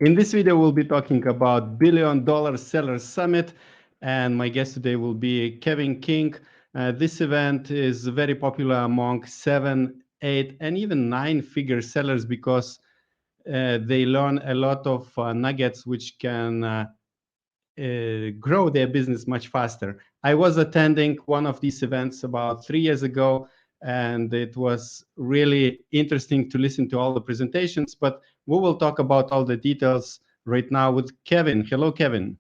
In this video, we'll be talking about Billion Dollar Seller Summit, and my guest today will be Kevin King. This event is very popular among 7, 8, and even 9-figure sellers because they learn a lot of nuggets which can grow their business much faster. I was attending one of these events about 3 years ago, and it was really interesting to listen to all the presentations, but we will talk about all the details right now with Kevin. Hello, Kevin.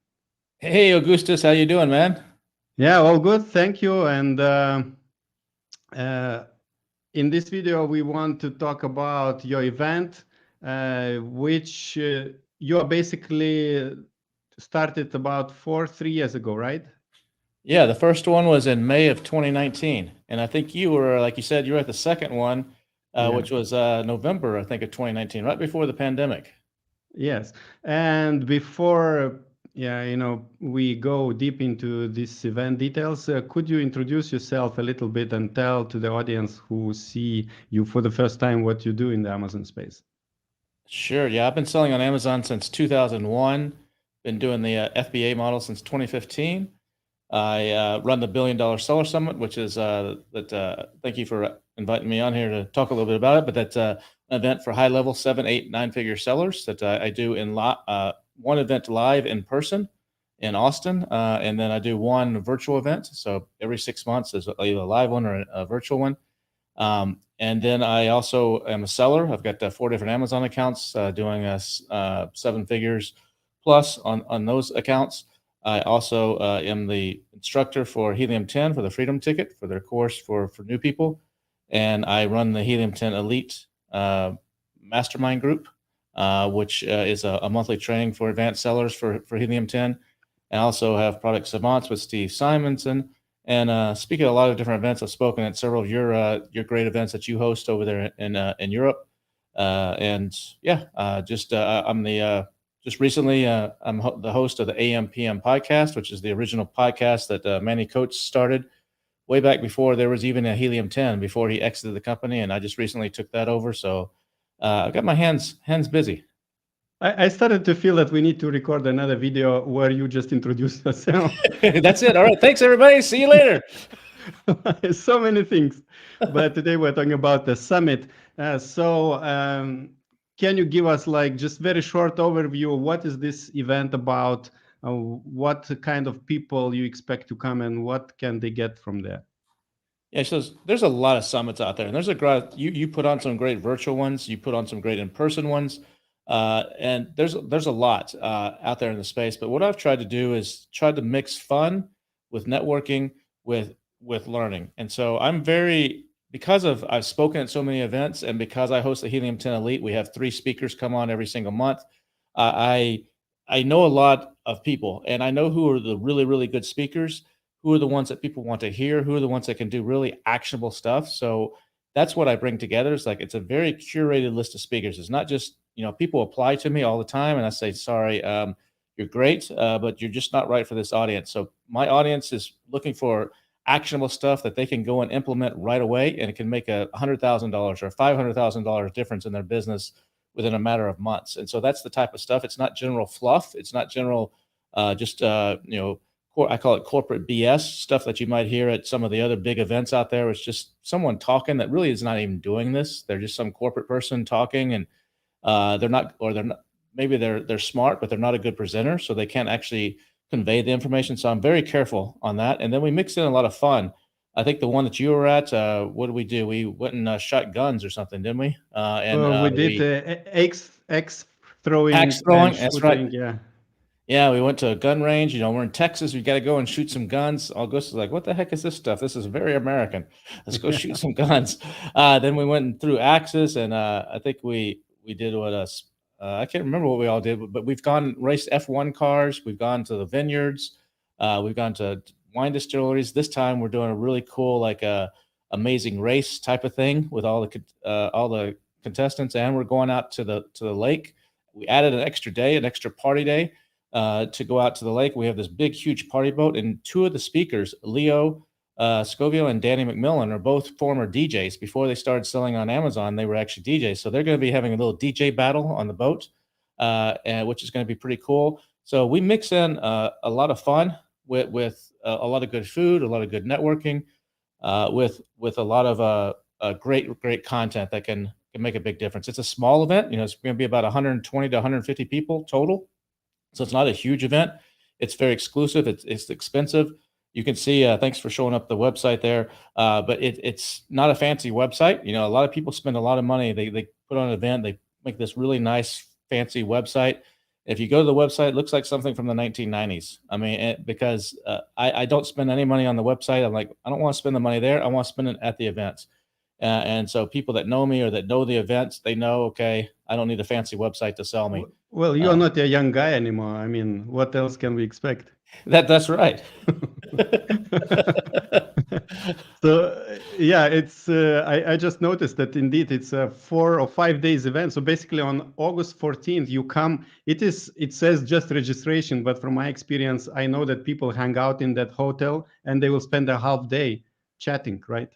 Hey, Augustus, how you doing, man? Yeah, all good. Thank you. And in this video, we want to talk about your event, which you are basically started about 3 years ago, right? Yeah, the first one was in May of 2019, and I think you were, like you said, you were at the second one, Yeah. which was November, I think, of 2019, right before the pandemic. Yes. And before, we go deep into this event details, could you introduce yourself a little bit and tell to the audience who see you for the first time what you do in the Amazon space? Sure. Yeah, I've been selling on Amazon since 2001. Been doing the FBA model since 2015. I run the $1 Billion Seller Summit, which is thank you for inviting me on here to talk a little bit about it. But that's an event for high-level 7, 8, 9-figure sellers that I do in one event live in person in Austin, and then I do one virtual event. So every 6 months is either a live one or a virtual one. And then I also am a seller. I've got 4 different Amazon accounts doing 7 figures plus on those accounts. I also am the instructor for Helium 10 for the Freedom Ticket for their course for new people. And I run the Helium 10 Elite Mastermind Group, which is a monthly training for advanced sellers for Helium 10. I also have Product Savants with Steve Simonson. And speaking at a lot of different events, I've spoken at several of your great events that you host over there in Europe. And yeah, I'm just recently I'm the host of the AM PM podcast, which is the original podcast that Manny Coates started way back before there was even a Helium 10, before he exited the company, and I just recently took that over. So I've got my hands busy. I started to feel that we need to record another video where you just introduce yourself. That's it. All right. Thanks, everybody. See you later. So many things. But today we're talking about the summit. Can you give us like just very short overview? What is this event about? What kind of people you expect to come and what can they get from there? Yeah, so there's a lot of summits out there, and there's a great you put on some great virtual ones, you put on some great in-person ones, and there's a lot out there in the space. But what I've tried to do is try to mix fun with networking with learning. And so because I've spoken at so many events, and because I host the Helium 10 Elite, we have 3 speakers come on every single month. I I know a lot of people, and I know who are the really, really good speakers, who are the ones that people want to hear, who are the ones that can do really actionable stuff. So that's what I bring together. It's like it's a very curated list of speakers. It's not just, people apply to me all the time and I say, sorry, you're great, but you're just not right for this audience. So my audience is looking for actionable stuff that they can go and implement right away, and it can make $100,000 or $500,000 difference in their business within a matter of months. And so that's the type of stuff. It's not general fluff. It's not general, I call it corporate BS stuff that you might hear at some of the other big events out there. It's just someone talking that really is not even doing this. They're just some corporate person talking, and they're not, maybe they're smart, but they're not a good presenter, so they can't actually convey the information. So I'm very careful on that. And then we mix in a lot of fun. I think the one that you were at, what did we do? We went and shot guns or something, didn't we? We did X throwing axe and throwing. That's right. shooting. Yeah. Yeah, we went to a gun range. We're in Texas. We got to go and shoot some guns. August is like, what the heck is this stuff? This is very American. Let's go shoot some guns. Then we went and threw axes, and I think we did what I can't remember what we all did, but we've gone raced F1 cars. We've gone to the vineyards. We've gone to wine distilleries. This time we're doing a really cool, like amazing race type of thing with all the contestants, and we're going out to the lake. We added an extra day, an extra party day, to go out to the lake. We have this big, huge party boat, and 2 of the speakers, Leo Scovio and Danny McMillan, are both former DJs. Before they started selling on Amazon, they were actually DJs. So they're going to be having a little DJ battle on the boat. and which is going to be pretty cool. So we mix in a lot of fun with a lot of good food, a lot of good networking, with a lot of great content that can make a big difference. It's a small event. It's going to be about 120 to 150 people total. So it's not a huge event. It's very exclusive. It's expensive. You can see, thanks for showing up the website there. But it's not a fancy website. A lot of people spend a lot of money. They put on an event. They make this really nice, fancy website. If you go to the website, it looks like something from the 1990s. I mean, because I don't spend any money on the website. I'm like, I don't want to spend the money there. I want to spend it at the events. And so people that know me or that know the events, they know, okay, I don't need a fancy website to sell me. Well, you're not a young guy anymore. I mean, what else can we expect? That's right. So yeah, it's I just noticed that indeed it's a 4 or 5 days event. So basically on August 14th you come. It says just registration, but from my experience I know that people hang out in that hotel and they will spend a half day chatting, right?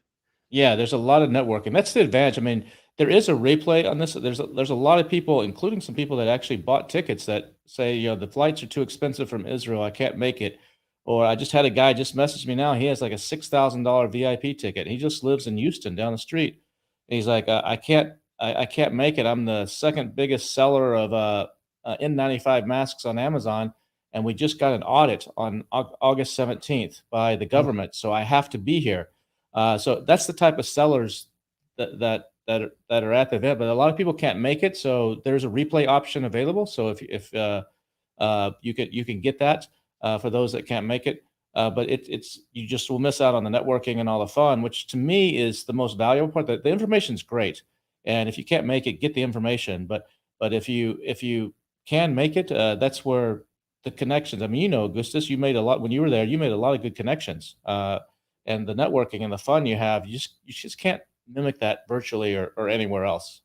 Yeah, there's a lot of networking. That's the advantage. I mean, there is a replay on this. There's a lot of people, including some people that actually bought tickets that say, the flights are too expensive from Israel. I can't make it. Or I just had a guy just message me now. He has like a $6,000 VIP ticket. He just lives in Houston down the street. And he's like, I can't make it. I'm the second biggest seller of N95 masks on Amazon, and we just got an audit on August 17th by the government, so I have to be here. So that's the type of sellers that are at the event, but a lot of people can't make it. So there's a replay option available. So if you can get that for those that can't make it. But you just will miss out on the networking and all the fun, which to me is the most valuable part. The information is great, and if you can't make it, get the information. But if you can make it, that's where the connections. I mean, Augustus, you made a lot when you were there. You made a lot of good connections. And the networking and the fun you have, you just can't mimic that virtually or anywhere else.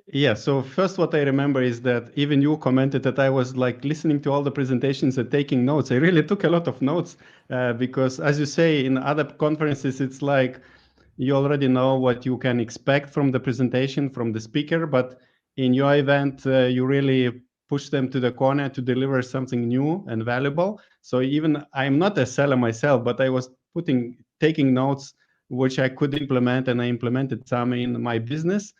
Yeah, so first what I remember is that even you commented that I was like listening to all the presentations and taking notes. I really took a lot of notes because as you say, in other conferences, it's like you already know what you can expect from the presentation, from the speaker, but in your event, you really push them to the corner to deliver something new and valuable. So even I'm not a seller myself, but I was taking notes which I could implement, and I implemented some in my business.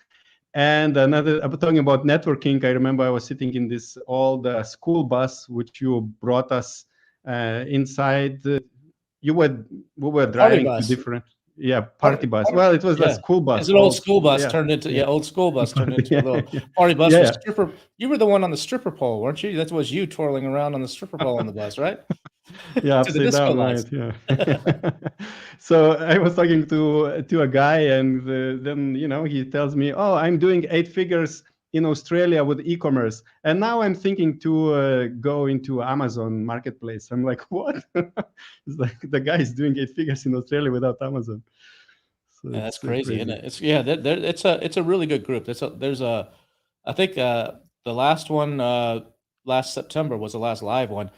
And I'm talking about networking. I remember I was sitting in this old school bus, which you brought us inside. We were driving to different, party bus. Well, it was a school bus. It's an old school bus turned into old school bus turned into a little party bus with stripper. You were the one on the stripper pole, weren't you? That was you twirling around on the stripper pole on the bus, right? Yeah, upside down, right? Yeah. So I was talking to a guy, and then he tells me, "Oh, I'm doing 8 figures in Australia with e-commerce, and now I'm thinking to go into Amazon Marketplace." I'm like, "What?" It's like the guy is doing 8 figures in Australia without Amazon. So Yeah, that's crazy, isn't it? It's a really good group. I think the last one last September was the last live one.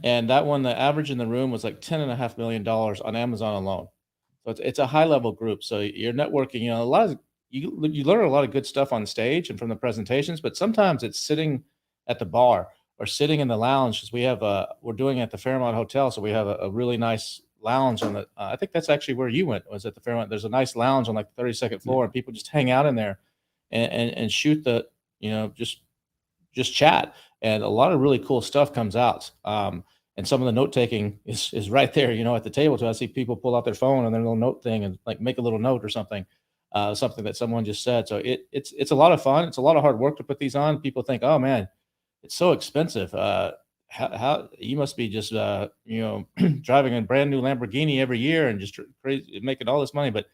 And that one, the average in the room was like $10.5 million on Amazon alone. So it's a high level group. So you're networking, a lot of you learn a lot of good stuff on stage and from the presentations, but sometimes it's sitting at the bar or sitting in the lounge, because we're doing it at the Fairmont Hotel. So we have a really nice lounge on the, I think that's actually where you went, was at the Fairmont. There's a nice lounge on like the 32nd floor, and people just hang out in there and shoot just chat, and a lot of really cool stuff comes out. And some of the note taking is right there, at the table too. I see people pull out their phone and their little note thing and like make a little note or something that someone just said. So it's a lot of fun. It's a lot of hard work to put these on. People think, oh man, it's so expensive. How you must be just driving a brand new Lamborghini every year and just crazy making all this money, but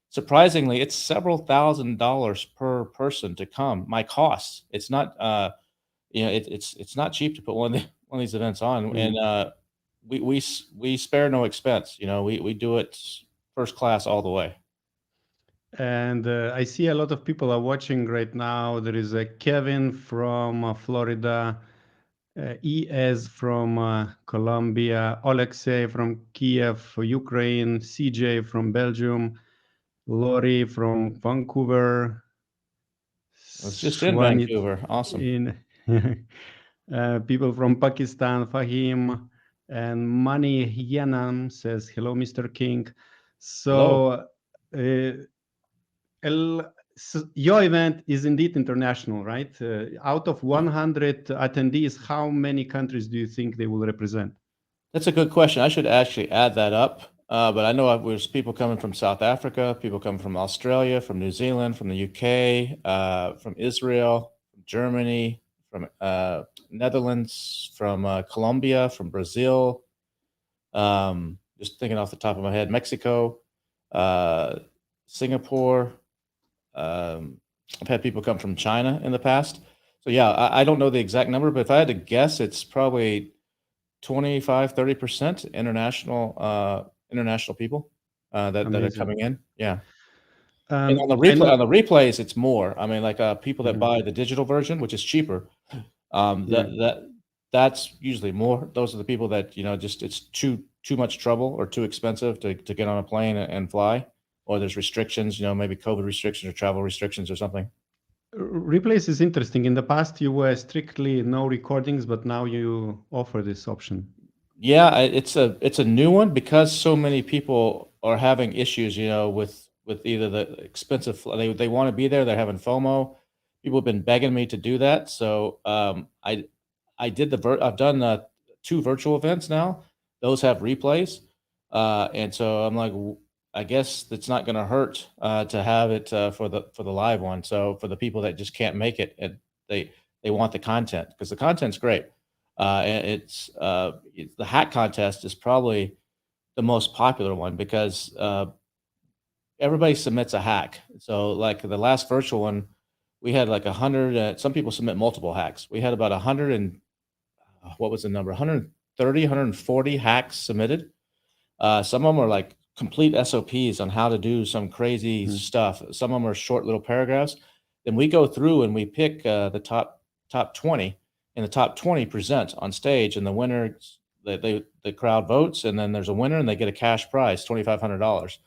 surprisingly, it's several $1,000s per person to come. My costs. It's not. It's not cheap to put one of these events on, and we spare no expense. We do it first class all the way. And I see a lot of people are watching right now. There is a Kevin from Florida, ES from Colombia, Alexei from Kiev, Ukraine, CJ from Belgium, Lori from Vancouver. It's just in Vancouver. Awesome. People from Pakistan, Fahim and Mani Yanam says, hello, Mr. King. Hello. So, your event is indeed international, right? Out of 100 attendees, how many countries do you think they will represent? That's a good question. I should actually add that up. But I know there's people coming from South Africa, people coming from Australia, from New Zealand, from the UK, from Israel, from Germany, from Netherlands, from Colombia, from Brazil. Just thinking off the top of my head, Mexico, uh, Singapore. I've had people come from China in the past. So yeah, I don't know the exact number, but if I had to guess, it's probably 25-30% international people that are Amazing. coming in. Yeah. And on the I replay know. on the replays, it's more. I mean, like people that Mhm. buy the digital version, which is cheaper. Yeah. That's usually more. Those are the people that just it's too much trouble or too expensive to get on a plane and fly, or there's restrictions. Maybe COVID restrictions or travel restrictions or something. Replays is interesting. In the past, you were strictly no recordings, but now you offer this option. Yeah, it's a new one because so many people are having issues, with either the expensive they want to be there, they're having FOMO. People have been begging me to do that. So, I did I've done 2 virtual events now. Those have replays. And so I'm like, I guess it's not going to hurt to have it for the live one. So for the people that just can't make it and they want the content because the content's great. And the hack contest is probably the most popular one because everybody submits a hack. So like the last virtual one, we had like 100. Some people submit multiple hacks. We had about 100 and what was the number? 130, 140 hacks submitted. Some of them are like complete SOPs on how to do some crazy Mhm. stuff. Some of them are short little paragraphs. Then we go through and we pick the top 20, and the top 20 present on stage, and the winner the crowd votes, and then there's a winner, and they get a cash prize, $2,500.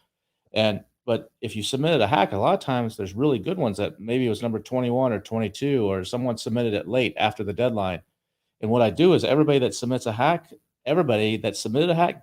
And but if you submitted a hack, a lot of times there's really good ones that maybe it was number 21 or 22, or someone submitted it late after the deadline. And what I do is everybody that submitted a hack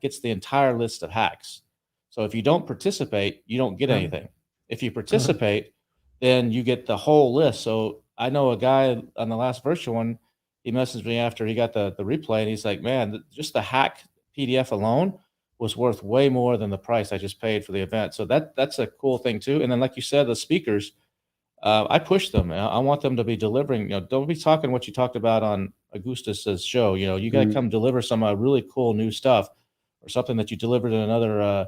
gets the entire list of hacks. So if you don't participate, you don't get Uh, anything. If you uh, participate, then you get the whole list. So I know a guy on the last virtual one, he messaged me after he got the replay and he's like, man, just the hack PDF alone was worth way more than the price I just paid for the event. So that's a cool thing too. And then like you said, the speakers, I push them. I want them to be delivering. Don't be talking what you talked about on Augustus's show. You got to mm. come deliver some really cool new stuff, or something that you delivered in another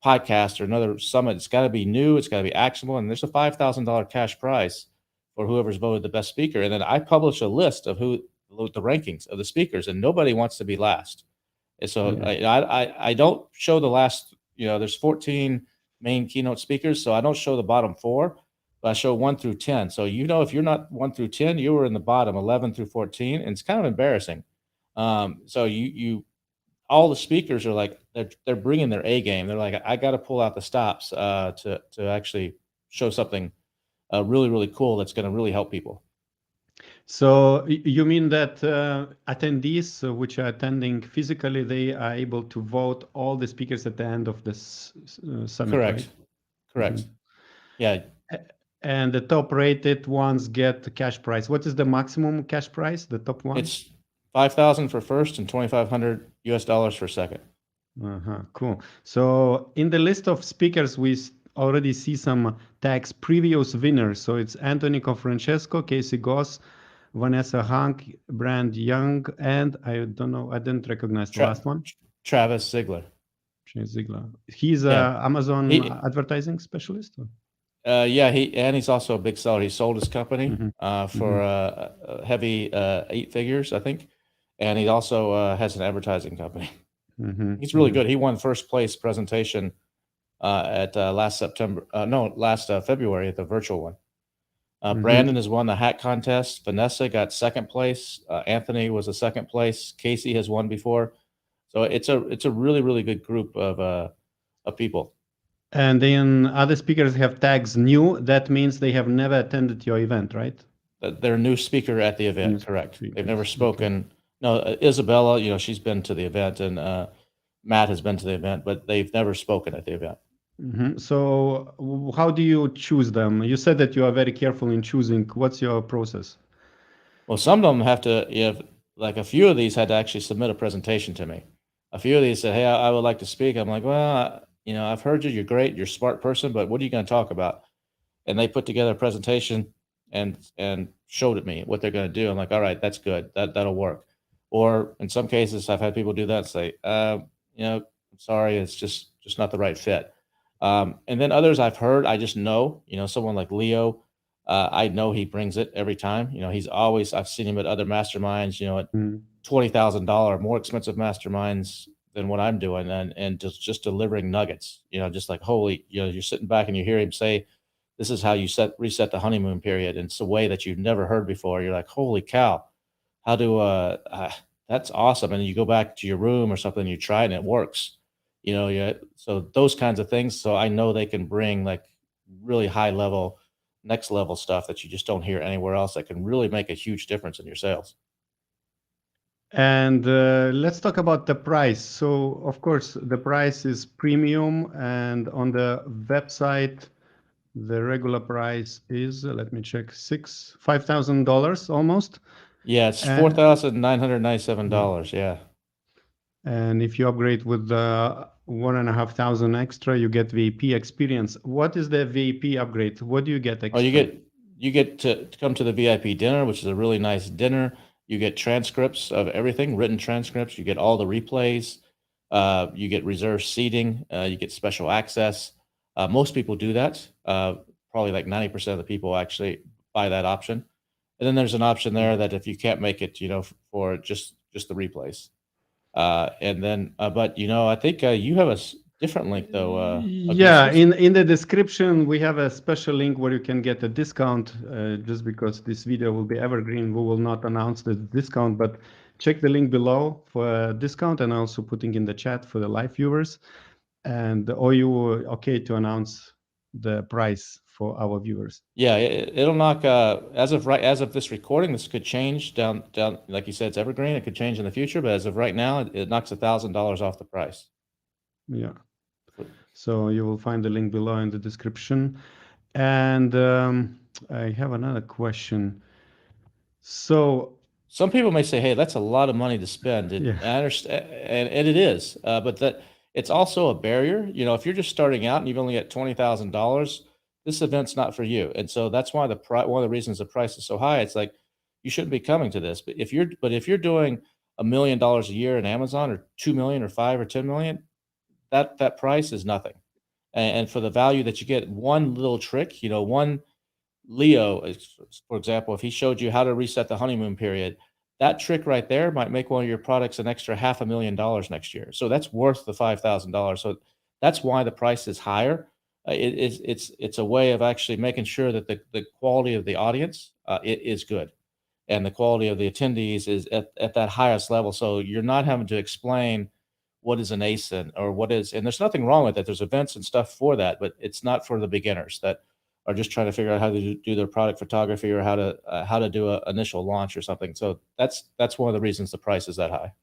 podcast or another summit. It's got to be new. It's got to be actionable, and there's a $5,000 cash prize for whoever's voted the best speaker. And then I publish a list of the rankings of the speakers, and nobody wants to be last. And so Yeah. I don't show the last. There's 14 main keynote speakers, so I don't show the bottom 4, but I show 1 through 10. So if you're not 1 through 10, you were in the bottom 11 through 14, and it's kind of embarrassing. So you all the speakers are like they're bringing their A game. They're like, I got to pull out the stops to actually show something really really cool that's going to really help people. So you mean that attendees which are attending physically, they are able to vote all the speakers at the end of this summit, right? Correct. Mhm. Correct. Yeah. And the top rated ones get the cash prize. What is the maximum cash prize, the top one? It's 5,000 for first and 2,500 US dollars for second. Cool. So in the list of speakers, we already see some tags previous winners. So it's Anthony Confrancesco, Casey Goss, Vanessa Hank, Brand Young, and I don't know, I didn't recognize the Tra- last one. Travis Ziegler. Shane Ziegler. He's Yeah. a Amazon He advertising specialist. yeah, he's also a big seller. He sold his company Mm-hmm. for heavy 8 figures, I think. And he also has an advertising company. Mm-hmm. He's really good. He won first place presentation at last February at the virtual one. Mm-hmm. Brandon has won the hat contest. Vanessa got second place. Anthony was a second place. Casey has won before. So it's a really really good group of people. And then other speakers have tags new. That means they have never attended your event, right? Their new speaker at the event, News correct. They've never speakers. Okay. spoken. No, Isabella, she's been to the event, and Matt has been to the event, but they've never spoken at the event. So how do you choose them? You said that you are very careful in choosing. What's your process? Well, some of them have to, like a few of these had to actually submit a presentation to me. A few of these said, "Hey, I would like to speak." I'm like, "Well, I've heard you. You're great. You're a smart person, but what are you going to talk about?" And they put together a presentation and showed it me what they're going to do. I'm like, "All right, that's good. That'll work." Or in some cases, I've had people do that and say, "I'm sorry, it's just not the right fit." And then others I've heard, I just know, someone like Leo, I know he brings it every time. He's always, I've seen him at other masterminds, at Mm. $20,000 more expensive masterminds than what I'm doing, and just delivering nuggets, just like holy, you're sitting back and you hear him say, "This is how you reset the honeymoon period." And it's a way that you've never heard before. You're like, holy cow, how do that's awesome. And you go back to your room or something, you try it and it works. Yeah. So those kinds of things. So I know they can bring like really high level, next level stuff that you just don't hear anywhere else that can really make a huge difference in your sales. And let's talk about the price. So, of course, the price is premium, and on the website, the regular price is, let me check, $5,000 almost. Yeah, it's And $4,997. Yeah. and if you upgrade with the 1,500 extra, you get VIP experience. What is the VIP upgrade? What do you get Oh, extra? you get to come to the VIP dinner, which is a really nice dinner. You get transcripts of everything, written transcripts. You get all the replays. You get reserved seating. You get special access. Most people do that. Probably like 90% of the people actually buy that option. And then there's an option there that if you can't make it, for just the replays. And then, but I think you have a different link though. Can you Yeah, in the description we have a special link where you can get a discount. Just because this video will be evergreen, we will not announce the discount, but check the link below for a discount, and also putting in the chat for the live viewers. And are you okay to announce the price for our viewers? Yeah, it'll knock. As of this recording, this could change down. Like you said, it's evergreen. It could change in the future, but as of right now, it knocks $1,000 off the price. Yeah. So you will find the link below in the description. And I have another question. So Some people may say, "Hey, that's a lot of money to spend." And yeah, I understand, and it is, but that it's also a barrier. If you're just starting out and you've only got $20,000, this event's not for you. And so that's why one of the reasons the price is so high. It's like you shouldn't be coming to this. But if you're doing $1 million a year in Amazon, or 2 million, or 5 or 10 million, that price is nothing. And for the value that you get, one little trick, one Leo, for example, if he showed you how to reset the honeymoon period, that trick right there might make one of your products an extra $500,000 next year. So that's worth the $5,000. So that's why the price is higher. It's a way of actually making sure that the quality of the audience is good, and the quality of the attendees is at that highest level. So you're not having to explain what is an ASIN or what is, and there's nothing wrong with it. There's events and stuff for that, but it's not for the beginners that are just trying to figure out how to do their product photography, or how to do an initial launch or something. So that's one of the reasons the price is that high.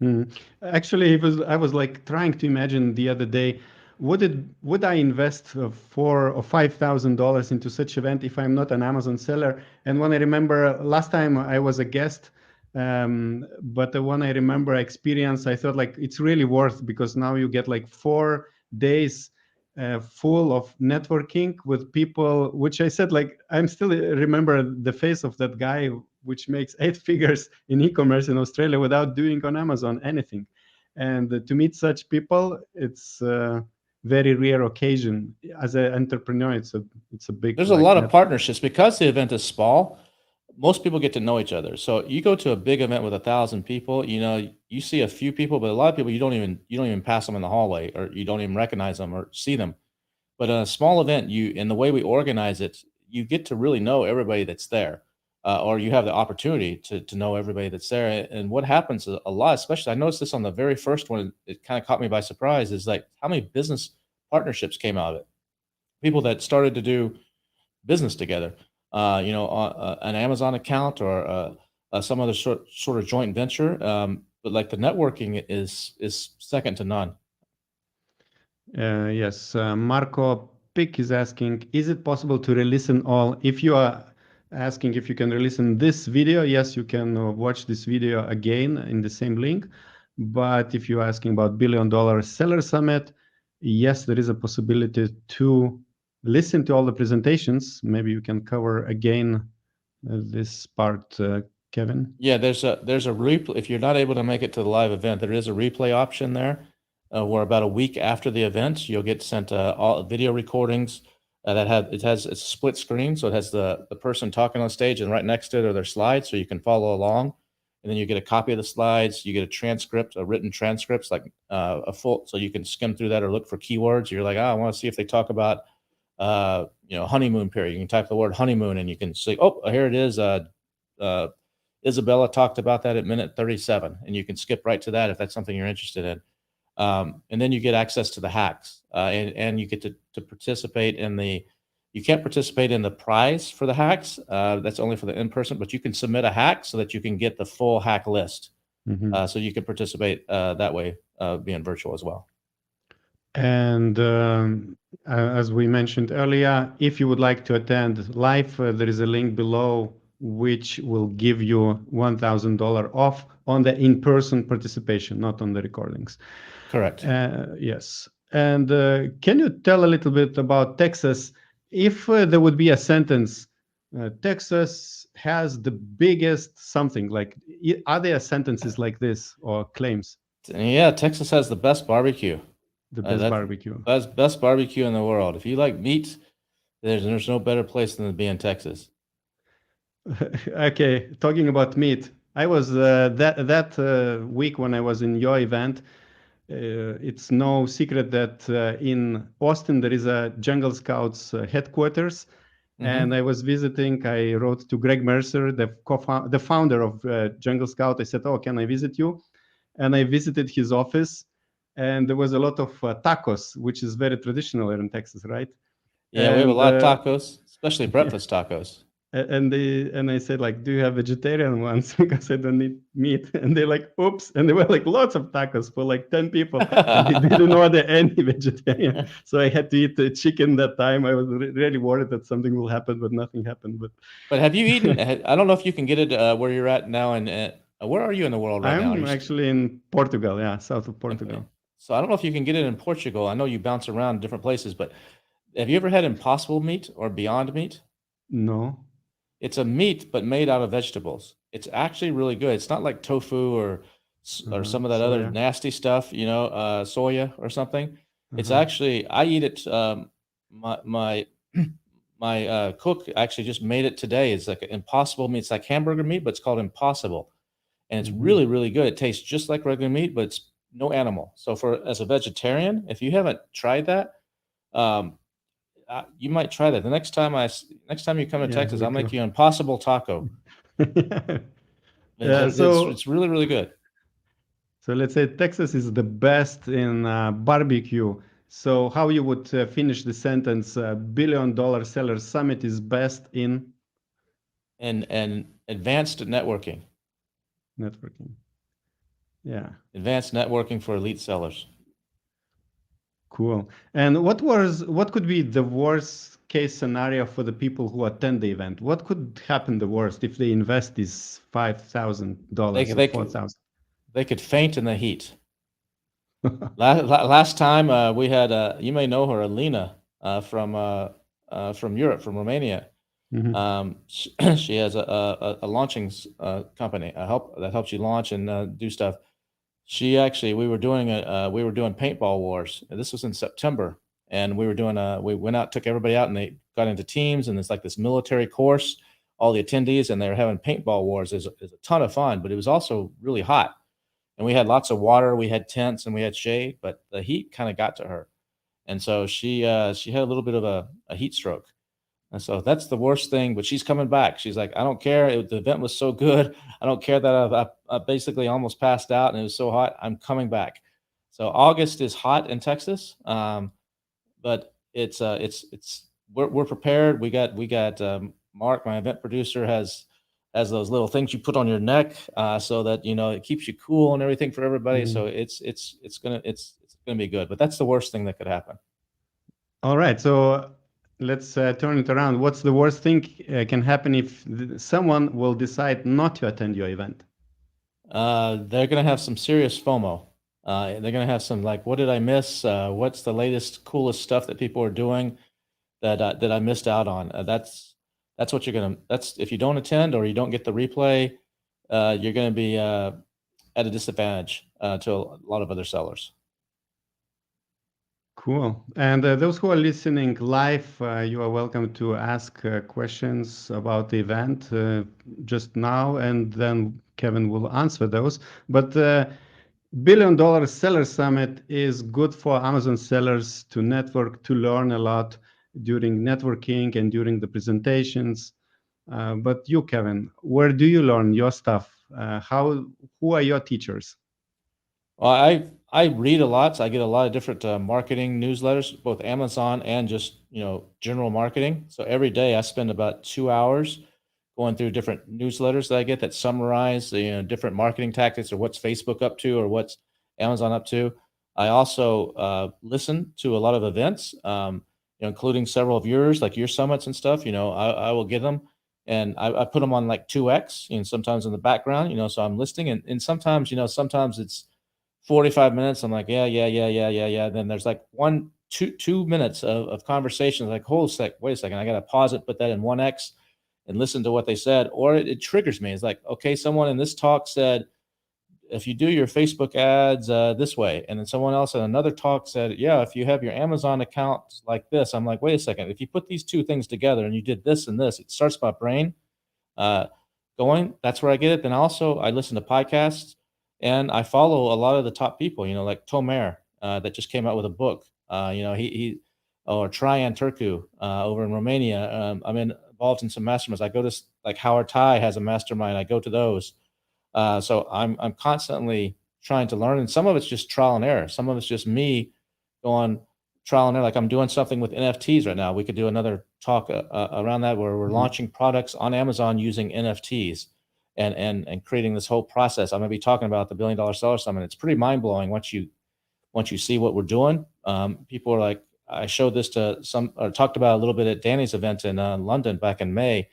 mm. Actually, I was like trying to imagine the other day, would I invest $4,000 or $5,000 into such event if I'm not an Amazon seller? And when I remember last time I was a guest, but the one I remember experience, I thought like it's really worth, because now you get like 4 days full of networking with people, which I said like I'm still remember the face of that guy which makes 8 figures in e-commerce in Australia without doing on Amazon anything. And to meet such people, it's a very rare occasion. As an entrepreneur, it's a big There's a like lot of net. partnerships because the event is small. Most people get to know each other. So you go to a big event with 1,000 people, you see a few people, but a lot of people you don't even pass them in the hallway, or you don't even recognize them or see them. But in a small event, in the way we organize it, you get to really know everybody that's there, or you have the opportunity to know everybody that's there. And what happens a lot, especially I noticed this on the very first one, it kind of caught me by surprise, is like how many business partnerships came out of it. People that started to do business together. an Amazon account or some other sort of joint venture. But like the networking is second to none. Yes, Marco Pick is asking, is it possible to re-listen all? If you are asking if you can re-listen this video, yes, you can watch this video again in the same link. But if you're asking about $1 billion Seller Summit, yes, there is a possibility to listen to all the presentations. Maybe you can cover again this part, Kevin. Yeah, there's a replay. If you're not able to make it to the live event, there is a replay option there, where about a week after the event, you'll get sent all video recordings it's a split screen, so it has the person talking on stage, and right next to it are their slides, so you can follow along. And then you get a copy of the slides, you get a transcript, a written transcripts, like a full, so you can skim through that or look for keywords. You're like, I want to see if they talk about honeymoon period. You can type the word honeymoon and you can see, oh, here it is. Isabella talked about that at minute 37, and you can skip right to that if that's something you're interested in. And then you get access to the hacks, and you get to participate in you can't participate in the prize for the hacks. That's only for the in-person, but you can submit a hack so that you can get the full hack list. Mm-hmm. So you can participate that way, being virtual as well. And as we mentioned earlier, if you would like to attend live, there is a link below which will give you $1,000 off on the in-person participation, not on the recordings. Correct. Yes. And can you tell a little bit about Texas? If there would be a sentence, Texas has the biggest something, like, are there sentences like this or claims? Yeah, Texas has the best barbecue. The best barbecue. Best barbecue in the world. If you like meat, there's no better place than to be in Texas. Okay, talking about meat, I was that week when I was in your event. It's no secret that in Austin there is a Jungle Scouts headquarters, and I was visiting. I wrote to Greg Mercer, the founder of Jungle Scout. I said, "Oh, can I visit you?" And I visited his office, and there was a lot of tacos, which is very traditional here in Texas, right? Yeah, we have a lot of tacos, especially breakfast tacos. And I said, like, do you have vegetarian ones? Because I don't need meat. And they're like, oops. And there were like lots of tacos for like 10 people, and they didn't order any vegetarian. So I had to eat the chicken that time. I was really worried that something will happen, but nothing happened. But have you eaten? I don't know if you can get it where you're at now. And where are you in the world right now? I'm actually in Portugal, yeah, south of Portugal. Okay. So I don't know if you can get it in Portugal. I know you bounce around different places, but have you ever had Impossible Meat or Beyond Meat? No. It's a meat, but made out of vegetables. It's actually really good. It's not like tofu or some of that other nasty stuff, soya or something. It's actually, I eat it. My cook actually just made it today. It's like Impossible meat. It's like hamburger meat, but it's called Impossible, and it's really, really good. It tastes just like regular meat, but it's no animal. So as a vegetarian, if you haven't tried that, you might try that. The next time you come to Texas, I'll make you an Impossible taco. It's really, really good. So let's say Texas is the best in barbecue. So how you would finish the sentence? $1 billion Seller Summit is best in advanced networking. Networking. Yeah. Advanced networking for elite sellers. Cool. And what could be the worst case scenario for the people who attend the event? What could happen the worst if they invest these $5,000 or $4,000? They could faint in the heat. Last time we had you may know her, Alina, from Europe, from Romania. She has a launching company that helps you launch and do stuff. We were doing paintball wars. This was in September, and we went out, took everybody out, and they got into teams, and it's like this military course, all the attendees, and they were having paintball wars. Is a ton of fun, but it was also really hot, and we had lots of water, we had tents, and we had shade, but the heat kind of got to her, and so she had a little bit of a heat stroke. And so that's the worst thing, but she's coming back. She's like, I don't care. The event was so good. I don't care that I basically almost passed out and it was so hot. I'm coming back. So August is hot in Texas, but we're prepared. We got Mark, my event producer, has those little things you put on your neck, so that it keeps you cool and everything for everybody. So Mm. it's gonna be good. But that's the worst thing that could happen. All right, so let's turn it around. What's the worst thing can happen if someone will decide not to attend your event? They're gonna have some serious FOMO. They're gonna have some like, what did I miss? What's the latest, coolest stuff that people are doing that I missed out on? That's what you're gonna. That's if you don't attend or you don't get the replay, you're gonna be at a disadvantage to a lot of other sellers. Cool. And those who are listening live, you are welcome to ask questions about the event just now, and then Kevin will answer those. But Billion Dollar Seller Summit is good for Amazon sellers to network, to learn a lot during networking and during the presentations. But you, Kevin, where do you learn your stuff? Who are your teachers? Well, I read a lot, so I get a lot of different marketing newsletters, both Amazon and just general marketing. So every day I spend about 2 hours going through different newsletters that I get that summarize different marketing tactics or what's Facebook up to or what's Amazon up to. I also listen to a lot of events, including several of yours, like your summits and stuff. I will get them and I put them on like 2x, sometimes in the background, so I'm listening and sometimes, sometimes it's 45 minutes. I'm like, yeah, yeah, yeah, yeah, yeah, yeah. Then there's like 2 minutes of conversation. Like, hold a sec, wait a second. I got to pause it, put that in 1x and listen to what they said. Or it triggers me. It's like, okay, someone in this talk said, if you do your Facebook ads this way. And then someone else in another talk said, yeah, if you have your Amazon account like this. I'm like, wait a second. If you put these two things together and you did this and this, it starts my brain uh, going. That's where I get it. Then also I listen to podcasts and I follow a lot of the top people, like Tomer, that just came out with a book. He or Traian Turku over in Romania. I'm involved in some masterminds. I go to like Howard Ty has a mastermind. I go to those. So I'm constantly trying to learn, and some of it's just trial and error. Some of it's just me going trial and error. Like I'm doing something with NFTs right now. We could do another talk around that where we're Mhm. launching products on Amazon using NFTs and creating this whole process. I'm going to be talking about the $1 Billion Seller Summit. It's pretty mind blowing once you see what we're doing. People are like, I showed this to some or talked about a little bit at Danny's event in London back in May,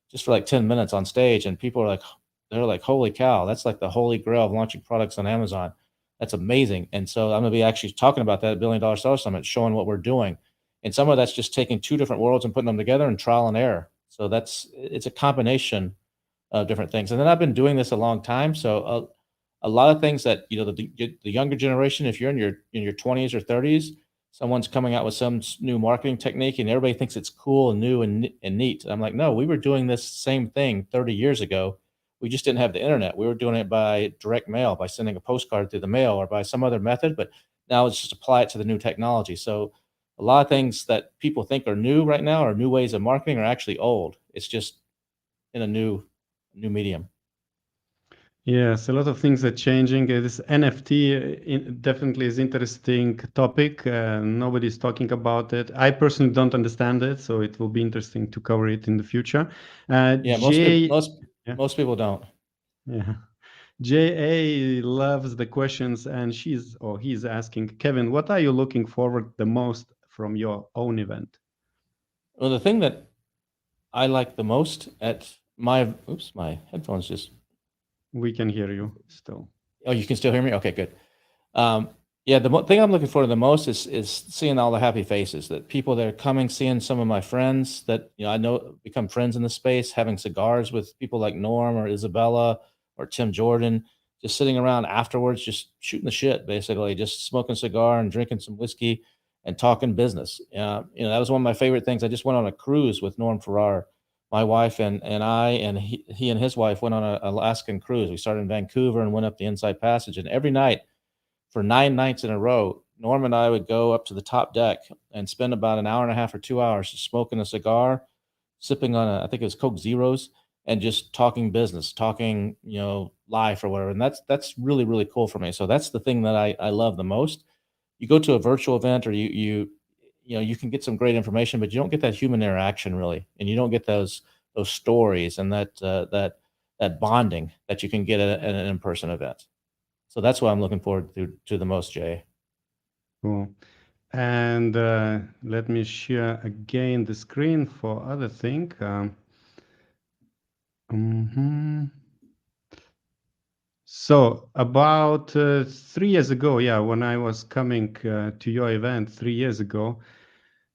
just for like 10 minutes on stage, and people are like, they're like, holy cow, that's like the holy grail of launching products on Amazon. That's amazing. And so I'm going to be actually talking about that at $1 Billion Seller Summit, showing what we're doing. And some of that's just taking two different worlds and putting them together and trial and error. So it's a combination of different things. And then I've been doing this a long time. So a lot of things that, the younger generation, if you're in your 20s or 30s, someone's coming out with some new marketing technique and everybody thinks it's cool and new and neat. And I'm like, no, we were doing this same thing 30 years ago. We just didn't have the internet. We were doing it by direct mail, by sending a postcard through the mail or by some other method. But now it's just apply it to the new technology. So a lot of things that people think are new right now or new ways of marketing are actually old. It's just in a new medium. Yes, a lot of things are changing. This NFT definitely is interesting topic. Nobody's talking about it. I personally don't understand it, so it will be interesting to cover it in the future. Yeah, most people Jay, most yeah, most people don't. yeah. JA loves the questions, and he's asking, Kevin, what are you looking forward the most from your own event? Well, the thing that I like the most at my headphones just. We can hear you still. Oh, you can still hear me? Okay, good. Um, yeah, the thing I'm looking forward to the most is seeing all the happy faces, that people that are coming, seeing some of my friends that I know become friends in the space, having cigars with people like Norm or Isabella or Tim Jordan, just sitting around afterwards, just shooting the shit, basically, just smoking a cigar and drinking some whiskey and talking business. That was one of my favorite things. I just went on a cruise with Norm Farrar, my wife and I, and he and his wife went on an Alaskan cruise. We started in Vancouver and went up the Inside Passage, and every night for 9 nights in a row, Norm and I would go up to the top deck and spend about an hour and a half or 2 hours just smoking a cigar, sipping on I think it was Coke Zeros, and just talking business, talking, life or whatever. And that's really, really cool for me. So that's the thing that I love the most. You go to a virtual event or you can get some great information, but you don't get that human interaction really. And you don't get those those stories and that bonding that you can get at an in-person event. So that's what I'm looking forward to the most, Jay. Cool. And let me share again the screen for other thing. So about 3 years ago, yeah, when I was coming to your event 3 years ago,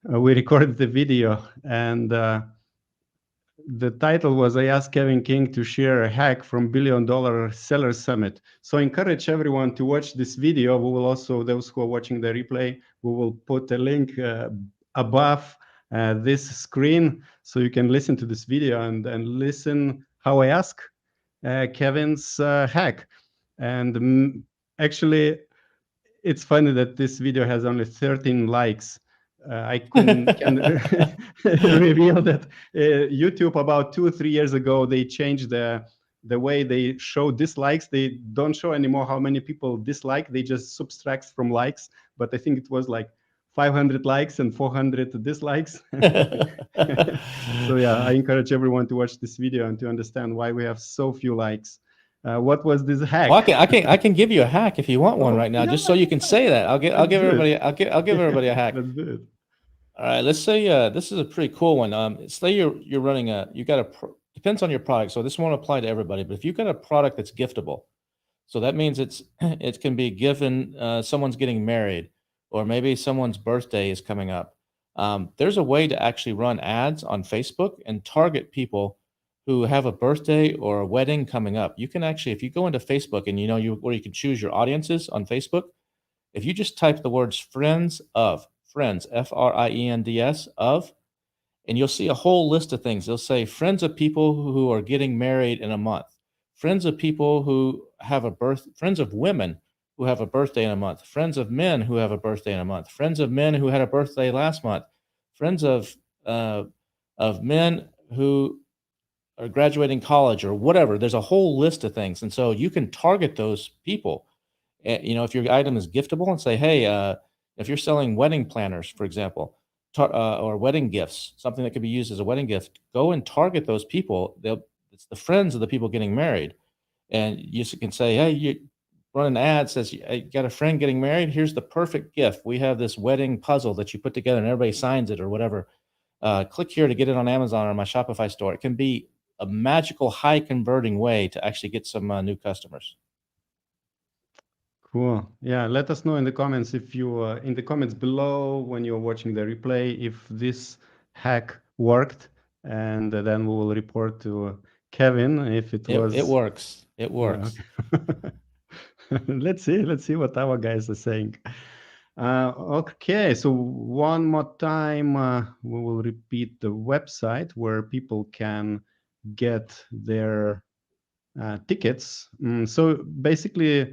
we recorded the video, and the title was I asked Kevin King to share a hack from $1 Billion Seller Summit. So I encourage everyone to watch this video. We will also, those who are watching the replay, we will put a link above this screen so you can listen to this video and listen how I ask Kevin's hack. And actually, it's funny that this video has only 13 likes. I can reveal that YouTube about 2-3 years ago, they changed the way they show dislikes. They don't show anymore how many people dislike. They just subtract from likes. But I think it was like 500 likes and 400 dislikes. So yeah, I encourage everyone to watch this video and to understand why we have so few likes. What was this hack? Well, I can give you a hack if you want one right now, yeah, just so you can say that. I'll give everybody I'll give everybody a hack. Let's do it. All right, let's say this is a pretty cool one. Say you're running depends on your product. So this won't apply to everybody, but if you've got a product that's giftable, so that means it can be given someone's getting married, or maybe someone's birthday is coming up. There's a way to actually run ads on Facebook and target people who have a birthday or a wedding coming up. You can actually, if you go into Facebook and where you can choose your audiences on Facebook, if you just type the words friends, FRIENDS of, and you'll see a whole list of things. They'll say friends of people who are getting married in a month, friends of people who have friends of women who have a birthday in a month, friends of men who have a birthday in a month, friends of men who had a birthday last month, friends of men who are graduating college or whatever. There's a whole list of things. And so you can target those people. If your item is giftable, and say, hey, if you're selling wedding planners, for example, or wedding gifts, something that could be used as a wedding gift, go and target those people. It's the friends of the people getting married. And you can say, hey, you run an ad, says, you got a friend getting married? Here's the perfect gift. We have this wedding puzzle that you put together and everybody signs it or whatever. Click here to get it on Amazon or my Shopify store. It can be a magical, high converting way to actually get some new customers. Cool. Yeah, let us know in the comments if you in the comments below when you're watching the replay if this hack worked, and then we will report to Kevin if it was. It works. It works. Okay. Let's see what our guys are saying. Okay, so one more time we will repeat the website where people can get their tickets. So basically,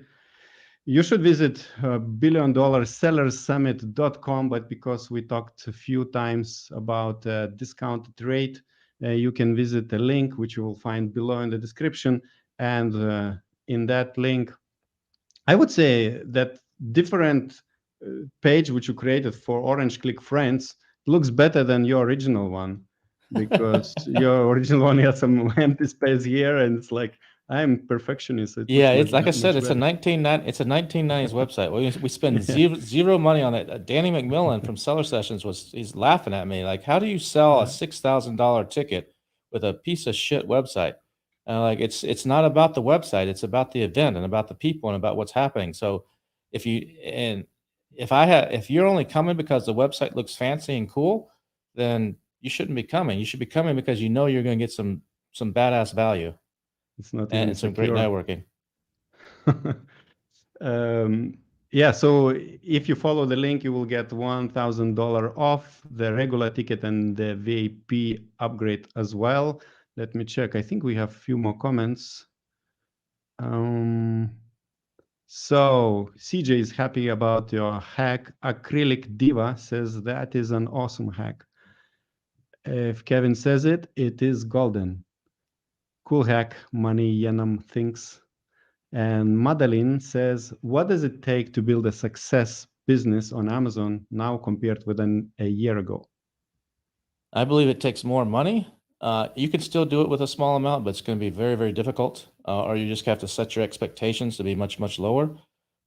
you should visit billionsellersummit.com, but because we talked a few times about discounted rate, you can visit the link which you will find below in the description. And in that link, I would say that different page which you created for Orange Click Friends looks better than your original one, because your original one had some empty space here, and it's like, I'm perfectionist. It's like I said, it's a 1990s website. We spend zero money on it. Danny McMillan from Seller Sessions he's laughing at me like, how do you sell a $6,000 ticket with a piece of shit website? Like it's not about the website, it's about the event and about the people and about what's happening. So if you're only coming because the website looks fancy and cool, then you shouldn't be coming. You should be coming because you're going to get some badass value. It's not and some great networking. Yeah, so if you follow the link, you will get $1,000 off the regular ticket and the VIP upgrade as well. Let me check. I think we have a few more comments. So CJ is happy about your hack. Acrylic Diva says that is an awesome hack. If Kevin says it, it is golden. Cool hack, Money Yenam thinks. And Madeline says, what does it take to build a success business on Amazon now compared with a year ago? I believe it takes more money. You can still do it with a small amount, but it's going to be very, very difficult. Or you just have to set your expectations to be much, much lower.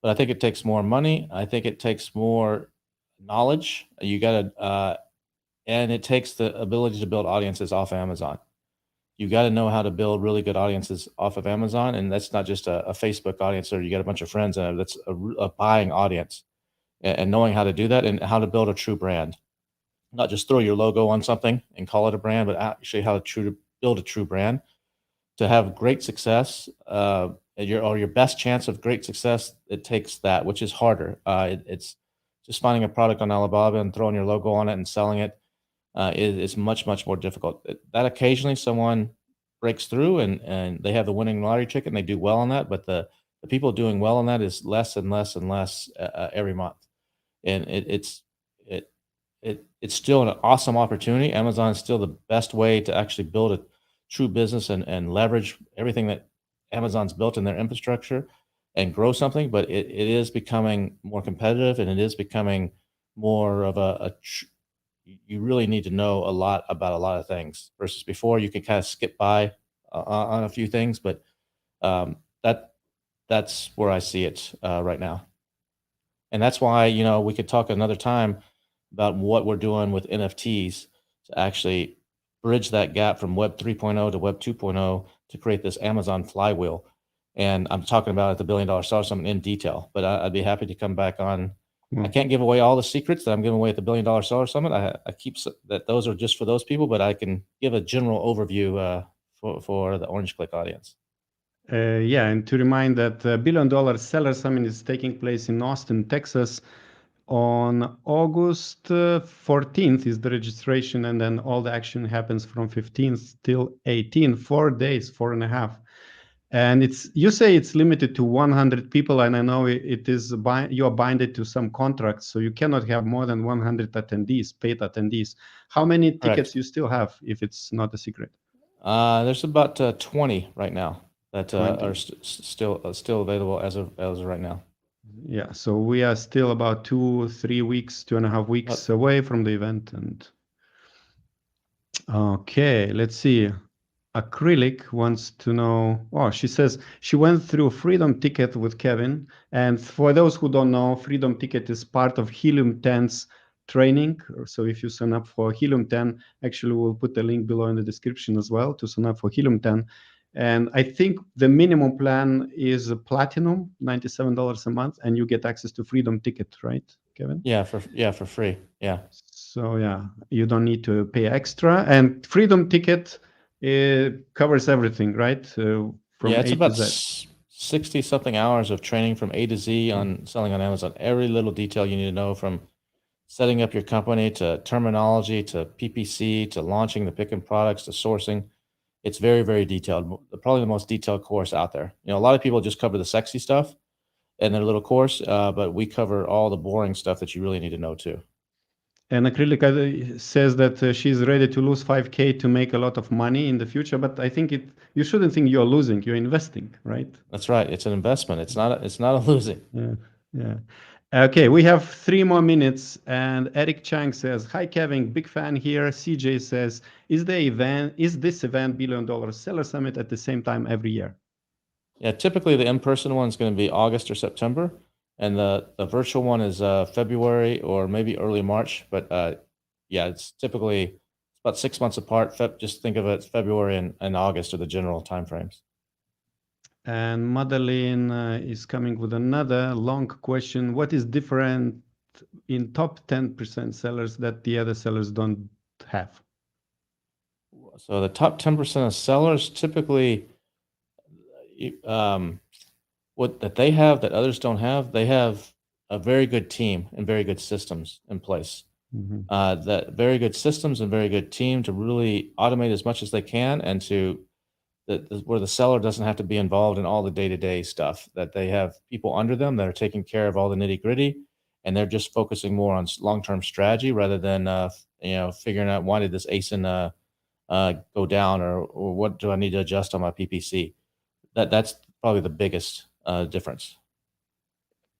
But I think it takes more money. I think it takes more knowledge. You got to, and it takes the ability to build audiences off Amazon. You got to know how to build really good audiences off of Amazon, and that's not just a Facebook audience or you got a bunch of friends, and that's a buying audience, and knowing how to do that and how to build a true brand, not just throw your logo on something and call it a brand, but actually how to build a true brand to have great success. Your best chance of great success, it takes that, which is harder. It's just finding a product on Alibaba and throwing your logo on it and selling it is much, much more difficult. That occasionally someone breaks through and they have the winning lottery ticket and they do well on that, but the people doing well on that is less and less and less every month. And it, it's still an awesome opportunity. Amazon is still the best way to actually build a true business and leverage everything that Amazon's built in their infrastructure and grow something, but it is becoming more competitive and it is becoming more of you really need to know a lot about a lot of things versus before you could kind of skip by on a few things, but um, that that's where I see it right now. And that's why, we could talk another time about what we're doing with NFTs to actually bridge that gap from Web 3.0 to Web 2.0 to create this Amazon flywheel. And I'm talking about at the Billion Dollar Seller Summit in detail, but I'd be happy to come back on. I can't give away all the secrets that I'm giving away at the Billion Dollar Seller Summit. I keep that those are just for those people, but I can give a general overview for the Orange Click audience. Yeah, and to remind that Billion Dollar Seller Summit is taking place in Austin, Texas on August 14th is the registration, and then all the action happens from 15th till 18th, 4 days, 4.5. And you say it's limited to 100 people, and I know it is you are binded to some contracts, so you cannot have more than 100 attendees, paid attendees. How many tickets Correct. you still have, if it's not a secret? There's about 20 right now that 20. are still available as of right now. Yeah, so we are still about 2-3 weeks, 2.5 weeks away from the event. And okay, let's see. Acrylic wants to know. Oh, she says she went through Freedom Ticket with Kevin. And for those who don't know, Freedom Ticket is part of Helium 10's training. So if you sign up for Helium 10, actually we'll put the link below in the description as well to sign up for Helium 10. And I think the minimum plan is Platinum, $97 a month, and you get access to Freedom Ticket, right, Kevin? Yeah, for free. Yeah. So yeah, you don't need to pay extra. And Freedom Ticket covers everything, right? From Yeah, it's A to about Z. 60 something hours of training from A to Z on selling on Amazon. Every little detail you need to know, from setting up your company to terminology to PPC to launching the picking products to sourcing. It's very, very detailed. Probably the most detailed course out there. A lot of people just cover the sexy stuff in their little course, but we cover all the boring stuff that you really need to know too. And Acrylic says that she's ready to lose 5K to make a lot of money in the future. But I think you shouldn't think you're losing, you're investing, right? That's right. It's an investment. It's not a losing. Yeah. Yeah. Okay, we have 3 more minutes. And Eric Chang says, "Hi Kevin, big fan here." CJ says, is this event Billion Dollar Seller Summit at the same time every year? Yeah, typically the in-person one is going to be August or September, and the virtual one is February or maybe early March. But yeah, it's typically about 6 months apart. Just think of it as February and August are the general timeframes. And Madeline is coming with another long question. What is different in top 10% sellers that the other sellers don't have? So the top 10% of sellers typically, what that they have that others don't have, they have a very good team and very good systems in place. That very good systems and very good team to really automate as much as they can, and where the seller doesn't have to be involved in all the day-to-day stuff, that they have people under them that are taking care of all the nitty-gritty, and they're just focusing more on long-term strategy rather than figuring out, why did this ASIN go down, or what do I need to adjust on my PPC. That's probably the biggest difference.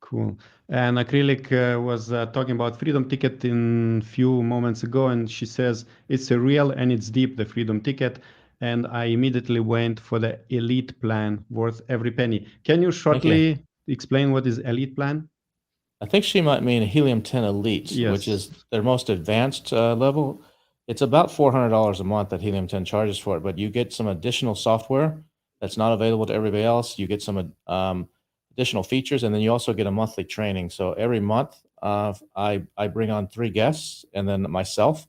Cool. And Acrylic was talking about Freedom Ticket in few moments ago, and she says it's a real and it's deep, the Freedom Ticket. And I immediately went for the Elite plan, worth every penny. Can you Thank you. shortly explain what is Elite plan? I think she might mean Helium 10 Elite, which Yes. is their most advanced level. It's about $400 a month that Helium 10 charges for it, but you get some additional software that's not available to everybody else. You get some additional features, and then you also get a monthly training. So every month, I bring on 3 guests and then myself.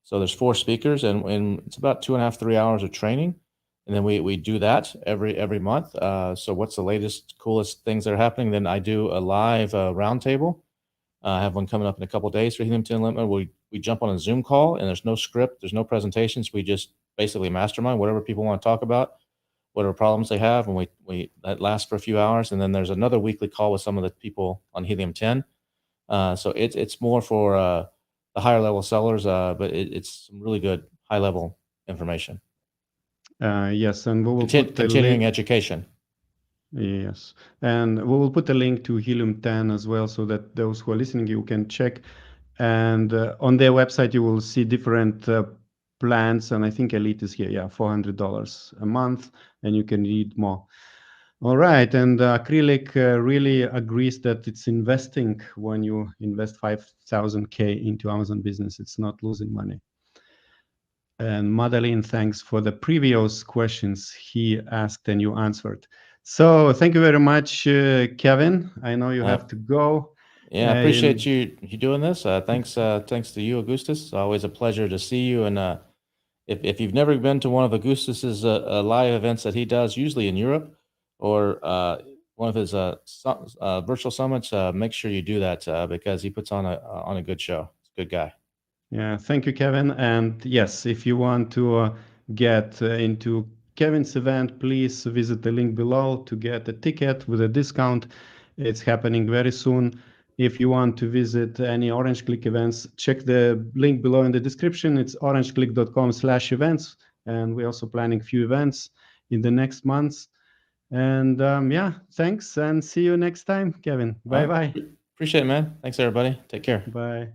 So there's 4 speakers, and it's about 2.5, 3 hours of training. And then we do that every month. So what's the latest, coolest things that are happening? Then I do a live roundtable. I have one coming up in a couple days for Helium 10 Unlimited. We jump on a Zoom call, and there's no script, there's no presentations. We just basically mastermind whatever people want to talk about, whatever problems they have, and we that lasts for a few hours. And then there's another weekly call with some of the people on Helium 10. So it's more for the higher level sellers, but it's some really good high level information. Yes, and we will put the Continuing link. education. Yes, and we will put a link to Helium 10 as well, so that those who are listening, you can check. And on their website, you will see different plans. And I think Elite is here, yeah, $400 a month, and you can read more. All right, and Acrylic really agrees that it's investing when you invest 5,000K into Amazon business. It's not losing money. And Madeline, thanks for the previous questions he asked and you answered. So thank you very much, Kevin. I know you have to go. Yeah, I appreciate you doing this. Thanks to you, Augustus. It's always a pleasure to see you. And if you've never been to one of Augustus's live events that he does, usually in Europe, or one of his virtual summits, make sure you do that because he puts on a good show. He's a good guy. Yeah, thank you, Kevin. And yes, if you want to get into Kevin's event, please visit the link below to get a ticket with a discount. It's happening very soon. If you want to visit any Orange Click events, check the link below in the description. It's orangeclick.com/events. And we're also planning a few events in the next months. And yeah, thanks and see you next time, Kevin. Bye-bye. Appreciate it, man. Thanks, everybody. Take care. Bye.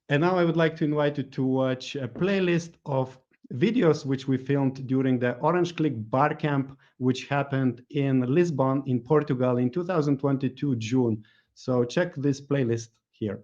And now I would like to invite you to watch a playlist of videos which we filmed during the Orange Click Bar Camp, which happened in Lisbon in Portugal in 2022 June. So check this playlist here.